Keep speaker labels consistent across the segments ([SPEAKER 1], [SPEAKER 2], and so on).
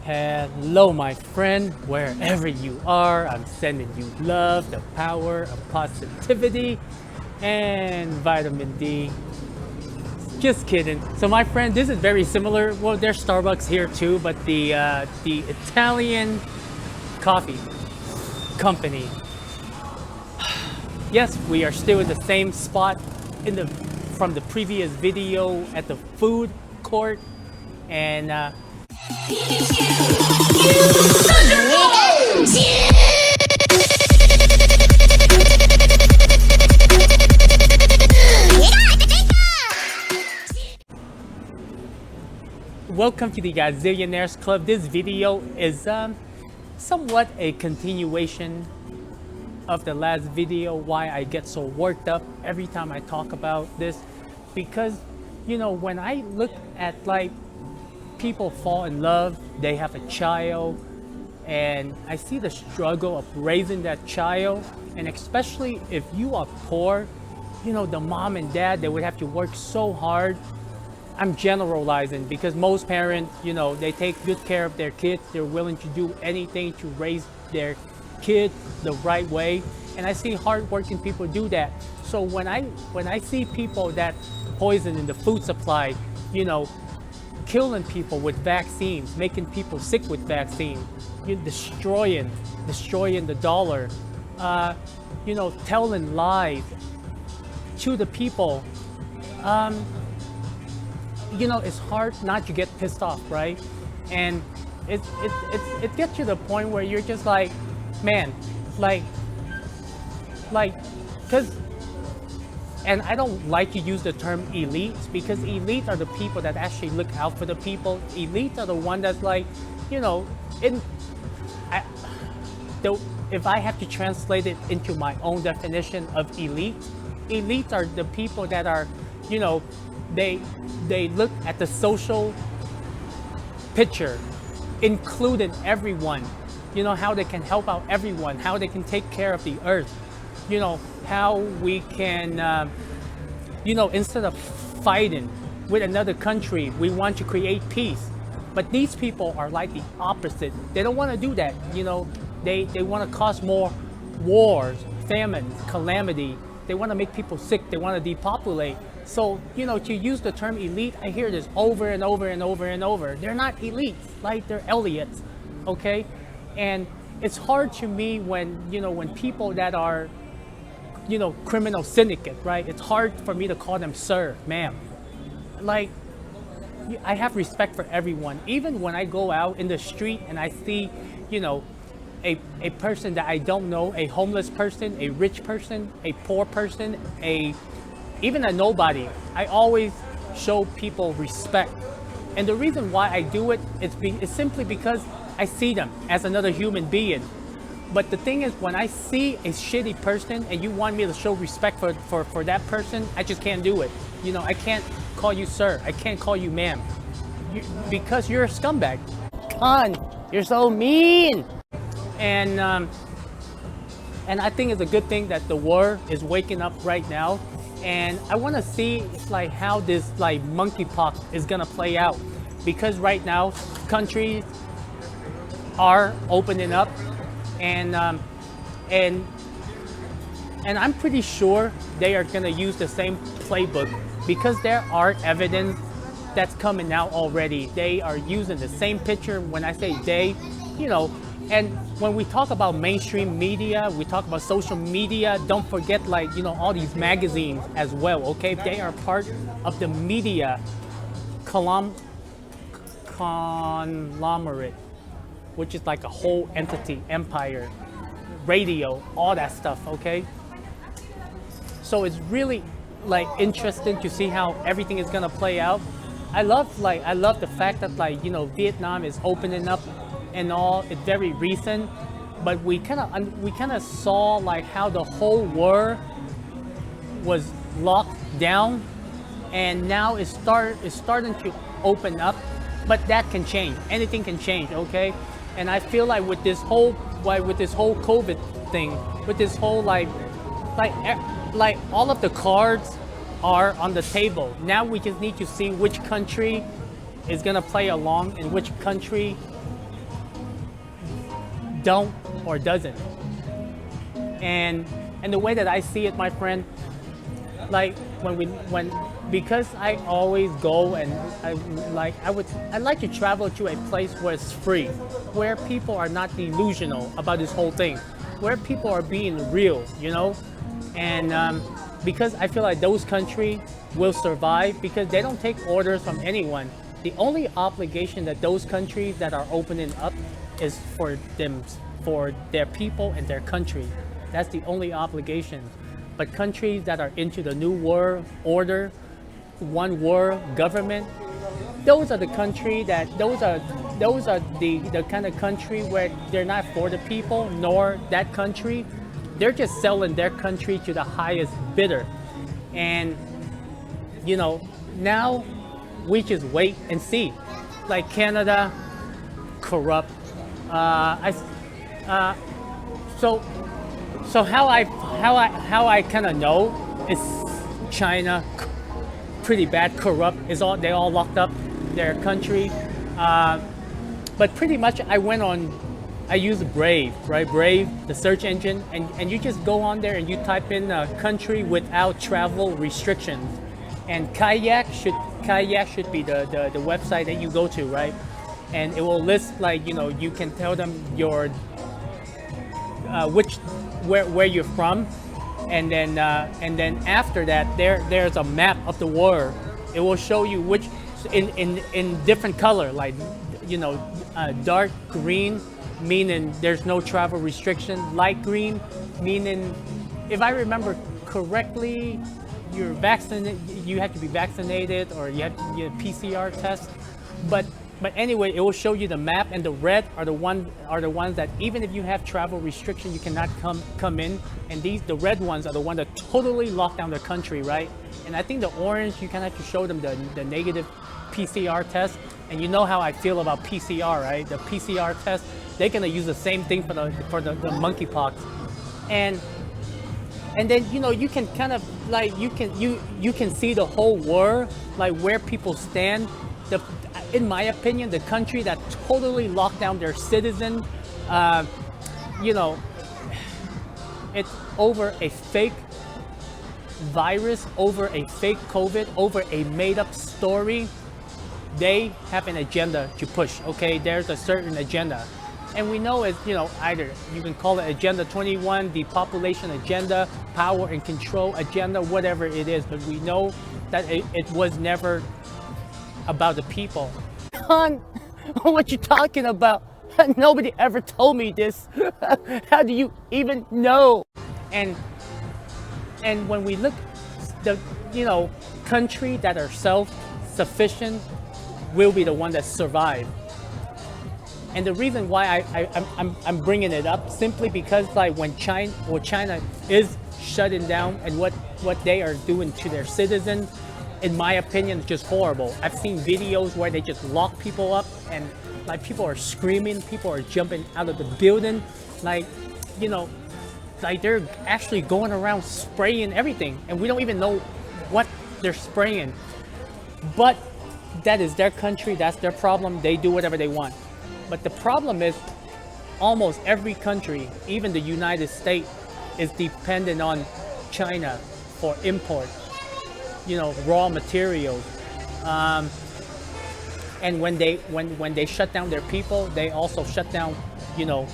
[SPEAKER 1] Hello, my friend, wherever you are. I'm sending you love, the power of positivity, and vitamin D. Just kidding. So, my friend, this is very similar. Well, there's Starbucks here too, but the Italian coffee company. Yes, we are still in the same spot from the previous video at the food court, and welcome to the Gazillionaires Club. This video is somewhat a continuation of the last video. Why I get so worked up every time I talk about this, because when I look at like people fall in love, they have a child, and I see the struggle of raising that child, and especially if you are poor, the mom and dad, they would have to work so hard. I'm generalizing because most parents, they take good care of their kids. They're willing to do anything to raise their kid the right way, and I see hardworking people do that. So when I see people that poison in the food supply, killing people with vaccines, making people sick with vaccines, destroying the dollar, telling lies to the people, it's hard not to get pissed off, right? And it gets to the point where you're just like, man, because, and I don't like to use the term elites, because elites are the people that actually look out for the people. Elites are the one that's like, if I have to translate it into my own definition of elites are the people that are, they look at the social picture, including everyone, how they can help out everyone, how they can take care of the earth, how we can, instead of fighting with another country, we want to create peace. But these people are like the opposite. They don't want to do that. They want to cause more wars, famines, calamity. They want to make people sick. They want to depopulate. So, to use the term elite, I hear this over and over and over and over. They're not elites, like they're Elliots, okay? And it's hard to me when, when people that are, criminal syndicate, right? It's hard for me to call them sir, ma'am. Like, I have respect for everyone. Even when I go out in the street and I see, a person that I don't know, a homeless person, a rich person, a poor person, even a nobody, I always show people respect. And the reason why I do it is simply because I see them as another human being. But the thing is, when I see a shitty person and you want me to show respect for that person, I just can't do it. I can't call you sir. I can't call you ma'am. Because you're a scumbag. Con, you're so mean. And I think it's a good thing that the world is waking up right now. And I want to see like how this like monkeypox is gonna play out, because right now countries are opening up, and I'm pretty sure they are gonna use the same playbook, because there are evidence that's coming out already. They are using the same picture. When I say they, and when we talk about mainstream media, we talk about social media, don't forget all these magazines as well, okay? They are part of the media conglomerate, which is like a whole entity, empire, radio, all that stuff, okay? So it's really interesting to see how everything is gonna play out. I love the fact that Vietnam is opening up and all. It's very recent, but we kind of saw how the whole world was locked down, and now it's starting to open up. But that can change. Anything can change, okay? And I feel like with this whole COVID thing, with this whole all of the cards are on the table. Now we just need to see which country is gonna play along and which country don't or doesn't. And the way that I see it, my friend, like when because I always go and I'd like to travel to a place where it's free, where people are not delusional about this whole thing, where people are being real, you know, and because I feel like those countries will survive because they don't take orders from anyone. The only obligation that those countries that are opening up is for them, for their people and their country. That's the only obligation. But countries that are into the new world order, one world government, those are the country that those are the kind of country where they're not for the people nor that country. They're just selling their country to the highest bidder. And you know, now we just wait and see. Like Canada, corrupt. So how I kind of know is China, pretty bad, corrupt. They all locked up their country. But pretty much I use Brave, right? Brave, the search engine, and you just go on there and you type in a country without travel restrictions. And Kayak should be the website that you go to, right? And it will list, like, you know, you can tell them your where you're from, and then after that there's a map of the world. It will show you which in different color, like, you know, dark green meaning there's no travel restriction, light green meaning, if I remember correctly, you're vaccinated, you have to be vaccinated, or you have to get a PCR test. But anyway, it will show you the map, and the red are the ones that even if you have travel restriction, you cannot come in. And the red ones are the ones that totally lock down the country, right? And I think the orange, you kind of have to show them the negative PCR test. And you know how I feel about PCR, right? The PCR test, they're gonna use the same thing for the monkeypox. And then, you know, you can kind of like you can see the whole world, like where people stand. In my opinion, the country that totally locked down their citizens, you know, it's over a fake virus, over a fake COVID, over a made-up story. They have an agenda to push. Okay, there's a certain agenda. And we know it's, you know, either you can call it Agenda 21, the population agenda, power and control agenda, whatever it is, but we know that it was never about the people. Con, what you talking about? Nobody ever told me this. How do you even know? And when we look, the, you know, countries that are self-sufficient will be the one that survive. And the reason why I'm bringing it up, simply because like when China is shutting down, and what they are doing to their citizens, in my opinion, is just horrible. I've seen videos where they just lock people up, and like people are screaming, people are jumping out of the building, like, you know, like they're actually going around spraying everything, and we don't even know what they're spraying. But that is their country, that's their problem, they do whatever they want. But the problem is almost every country, even the United States, is dependent on China for import, you know, raw materials. And when they shut down their people, they also shut down, you know,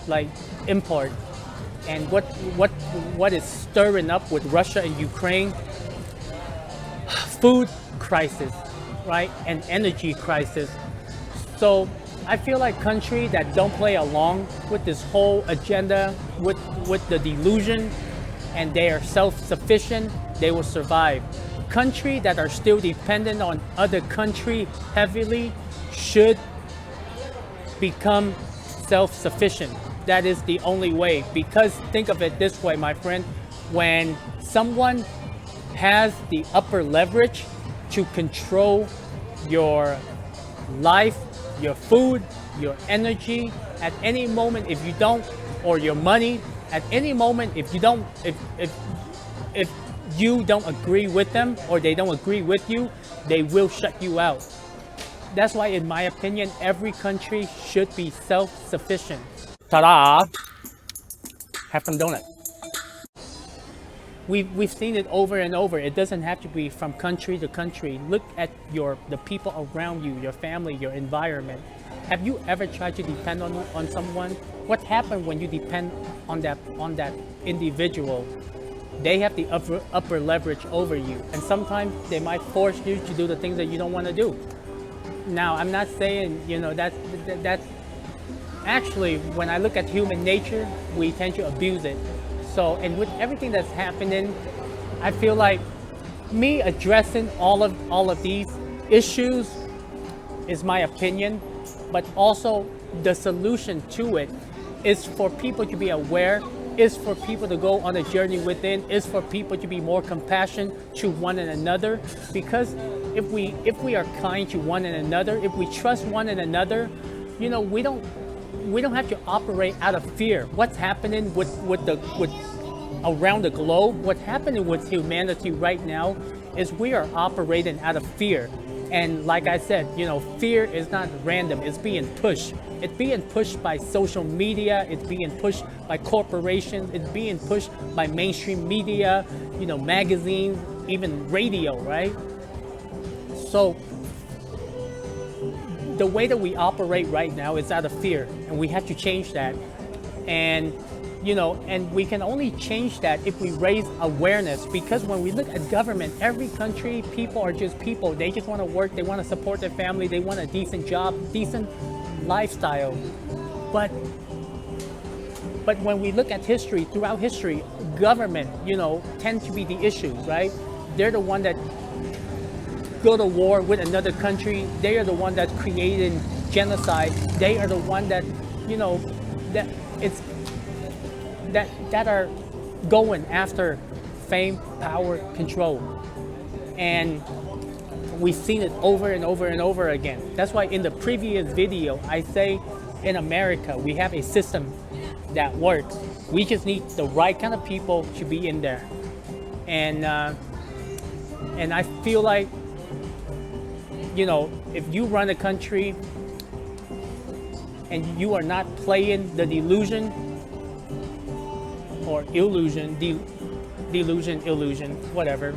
[SPEAKER 1] like import. And what is stirring up with Russia and Ukraine? Food crisis, right? And energy crisis. So I feel like countries that don't play along with this whole agenda, with the delusion, and they are self-sufficient, they will survive. Countries that are still dependent on other countries heavily should become self-sufficient. That is the only way. Because think of it this way, my friend, when someone has the upper leverage to control your life, your food, your energy, at any moment, if you don't, or your money, at any moment, if you don't agree with them, or they don't agree with you, they will shut you out. That's why, in my opinion, every country should be self-sufficient. Ta-da! Have some donut. We've seen it over and over. It doesn't have to be from country to country. Look at the people around you, your family, your environment. Have you ever tried to depend on someone? What happened when you depend on that individual? They have the upper leverage over you, and sometimes they might force you to do the things that you don't want to do. Now, I'm not saying that's actually, when I look at human nature, we tend to abuse it. So, and with everything that's happening, I feel like me addressing all of these issues is my opinion, but also the solution to it is for people to be aware, is for people to go on a journey within, is for people to be more compassionate to one another. Because if we are kind to one another, if we trust one another, we don't have to operate out of fear. What's happening with around the globe, what's happening with humanity right now is we are operating out of fear. And like I said, fear is not random, it's being pushed. It's being pushed by social media, it's being pushed by corporations, it's being pushed by mainstream media, magazines, even radio, right? So the way that we operate right now is out of fear, and we have to change that. And and we can only change that if we raise awareness, because when we look at government, every country, people are just people. They just want to work, they want to support their family, they want a decent job, decent lifestyle. But when we look at history, throughout history, government, tend to be the issues, right? They're the one that go to war with another country. They are the one that created genocide. They are the one that, that are going after fame, power, control. And we've seen it over and over and over again. That's why in the previous video, I say in America, we have a system that works. We just need the right kind of people to be in there. And I feel like, if you run a country and you are not playing the delusion or illusion, delusion, illusion, whatever,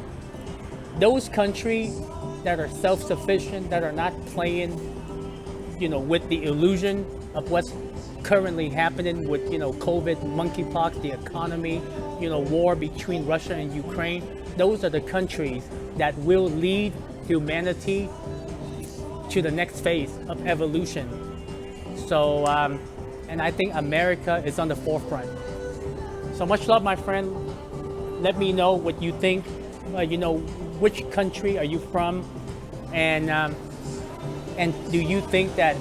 [SPEAKER 1] those countries that are self-sufficient, that are not playing, with the illusion of what's currently happening with, COVID, monkeypox, the economy, war between Russia and Ukraine, those are the countries that will lead humanity to the next phase of evolution. So, and I think America is on the forefront. So much love, my friend. Let me know what you think. Which country are you from? And do you think that,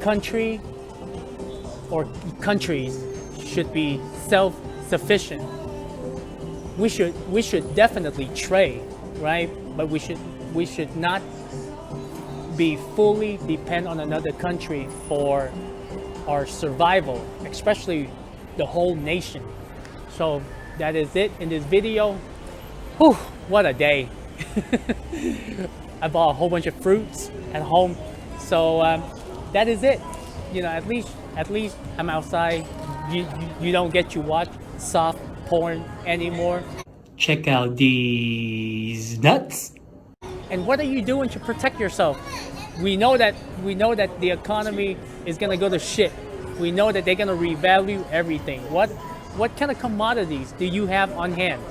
[SPEAKER 1] country or countries should be self-sufficient? We should definitely trade, right? But we should not be fully depend on another country for our survival, especially the whole nation. So that is it in this video. Whew, what a day. I bought a whole bunch of fruits at home. So that is it. At least I'm outside. You don't get to watch soft porn anymore. Check out these nuts. And what are you doing to protect yourself? We know that the economy is gonna go to shit. We know that they're gonna revalue everything. What kind of commodities do you have on hand?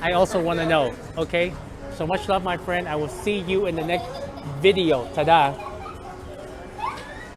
[SPEAKER 1] I also want to know. Okay, so much love, my friend. I will see you in the next video. Ta-da.